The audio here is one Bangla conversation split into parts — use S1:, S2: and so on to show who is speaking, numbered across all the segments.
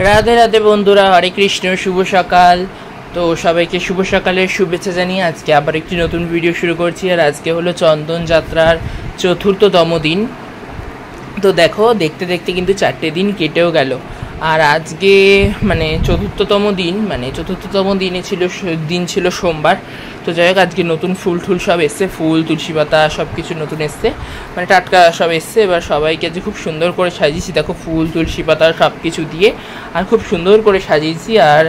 S1: রাধে রাধে বন্ধুরা, হরে কৃষ্ণ, শুভ সকাল। তো সবাইকে শুভ সকালের শুভেচ্ছা জানিয়ে আজকে আবার একটি নতুন ভিডিও শুরু করছি। আর আজকে হলো চন্দন যাত্রার ৪র্থতম দিন। তো দেখো, দেখতে দেখতে কিন্তু 4টে দিন কেটেও গেল। আর আজকে চতুর্থতম দিনে ছিল সোমবার। তো যাই হোক, আজকে নতুন ফুল সব এসছে, ফুল, তুলসী পাতা সব কিছু নতুন এসছে, মানে টাটকা সব এসছে। এবার সবাইকে আজকে খুব সুন্দর করে সাজিয়েছি, দেখো ফুল, তুলসী পাতা সব কিছু দিয়ে আর খুব সুন্দর করে সাজিয়েছি। আর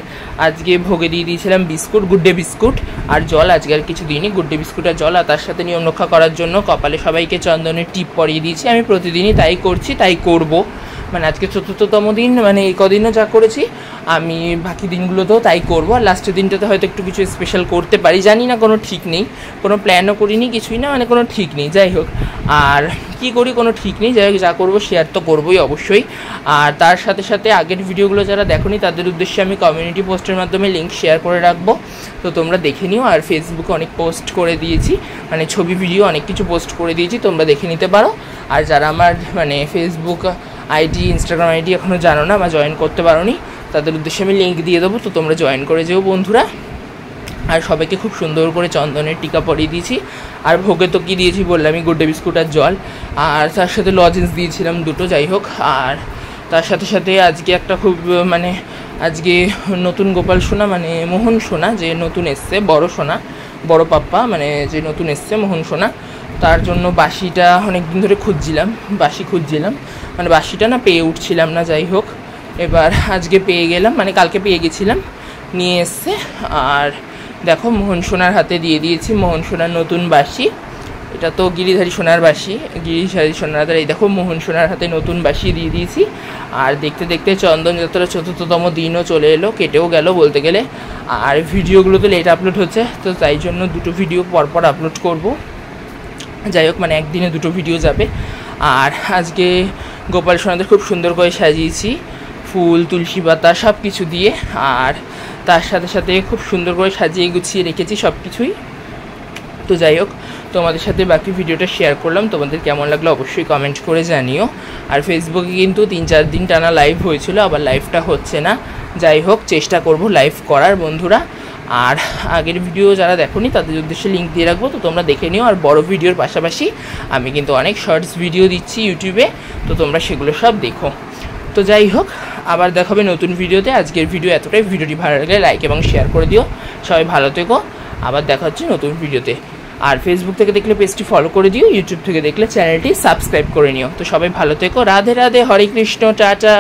S1: আজকে ভোগে দিয়ে দিয়েছিলাম বিস্কুট, গুড ডে বিস্কুট আর জল। আজকে আর কিছু দিনই গুড ডে বিস্কুট আর জল। আর তার সাথে নিয়ম রক্ষা করার জন্য কপালে সবাইকে চন্দনের টিপ পরিয়ে দিয়েছি। আমি প্রতিদিনই তাই করছি, তাই করব। মানে আজকে ৪র্থতম দিন, মানে এই কদিনও যা করেছি আমি বাকি দিনগুলোতেও তাই করব। আর লাস্টের দিনটাতে হয়তো একটু কিছু স্পেশাল করতে পারি, জানি না, কোনো ঠিক নেই, কোনো প্ল্যানও করিনি, কিছুই না, মানে কোনো ঠিক নেই। যাই হোক, আর কি করি কোনো ঠিক নেই। যাই হোক, যা করবো শেয়ার তো করবোই অবশ্যই। আর তার সাথে সাথে আগের ভিডিওগুলো যারা দেখোনি তাদের উদ্দেশ্যে আমি কমিউনিটি পোস্টের মাধ্যমে লিঙ্ক শেয়ার করে রাখবো, তো তোমরা দেখে নিও। আর ফেসবুকে অনেক পোস্ট করে দিয়েছি, মানে ছবি ভিডিও অনেক কিছু পোস্ট করে দিয়েছি, তোমরা দেখে নিতে পারো। আর যারা আমার ফেসবুক আইডি, ইনস্টাগ্রাম আইডি এখনও জানো না বা জয়েন করতে পারো নি, তাদের উদ্দেশ্যে আমি লিঙ্ক দিয়ে দেবো, তো তোমরা জয়েন করে যেও বন্ধুরা। আর সবাইকে খুব সুন্দর করে চন্দনের টিকা পরিয়ে দিয়েছি। আর ভোগে তো কী দিয়েছি বললাম, গুড ডে বিস্কুট আর জল, আর তার সাথে লজেন্স দিয়েছিলাম 2টো। যাই হোক, আর তার সাথে সাথে আজকে একটা খুব আজকে নতুন গোপাল সোনা, মোহন সোনা যে নতুন এসছে, বড় পাপ্পা, যে নতুন এসছে মোহন সোনা, তার জন্য বাসিটা অনেক দিন ধরে খুঁজছিলাম, বাসিটা না পেয়ে উঠছিলাম না। যাই হোক, এবার আজকে পেয়ে গেলাম, কালকে পেয়ে গেছিলাম, নিয়ে এসছে। আর দেখো, মোহন সোনার হাতে দিয়ে দিয়েছি মোহন সোনার নতুন বাসি। এটা তো গিরিধারী সোনার বাসি, গিরিধারী সোনার হাতে, এই দেখো মোহন সোনার হাতে নতুন বাসি দিয়ে দিয়েছি। আর দেখতে দেখতে চন্দন যাত্রার ৪র্থতম দিনও চলে এলো, কেটেও গেল বলতে গেলে। আর ভিডিওগুলো তো লেট আপলোড হচ্ছে, তো তাই জন্য 2টো ভিডিও পরপর আপলোড করব। যাই হোক, একদিনে 2টো ভিডিও যাবে। আর আজকে গোপাল সোনাদের খুব সুন্দর করে সাজিয়েছি, ফুল, তুলসী পাতা সব কিছু দিয়ে। আর তার সাথে সাথে খুব সুন্দর করে সাজিয়ে গুছিয়ে রেখেছি সব কিছুই। তো যাই হোক, তোমাদের সাথে বাকি ভিডিওটা শেয়ার করলাম, তোমাদের কেমন লাগলো অবশ্যই কমেন্ট করে জানিও। আর ফেসবুকে কিন্তু 3-4 দিন টানা লাইভ হয়েছিল, আবার লাইভটা হচ্ছে না। যাই হোক, চেষ্টা করব লাইভ করার বন্ধুরা। আর আগের ভিডিও যারা দেখোনি তাদের উদ্দেশ্যে লিঙ্ক দিয়ে রাখবো, তো তোমরা দেখে নিও। আর বড় ভিডিওর পাশাপাশি আমি কিন্তু অনেক শর্টস ভিডিও দিচ্ছি ইউটিউবে, তো তোমরা সেগুলো সব দেখো। তো যাই হোক, আবার দেখাবে নতুন ভিডিওতে। আজকের ভিডিও এতটাই। ভিডিওটি ভালো লাগলে লাইক এবং শেয়ার করে দিও। সবাই ভালো থেকো, আবার দেখা হচ্ছে নতুন ভিডিওতে। আর ফেসবুক থেকে দেখলে পেজটি ফলো করে দিও, ইউটিউব থেকে দেখলে চ্যানেলটি সাবস্ক্রাইব করে নিও। তো সবাই ভালো থেকো, রাধে রাধে, হরে কৃষ্ণ, টাটা।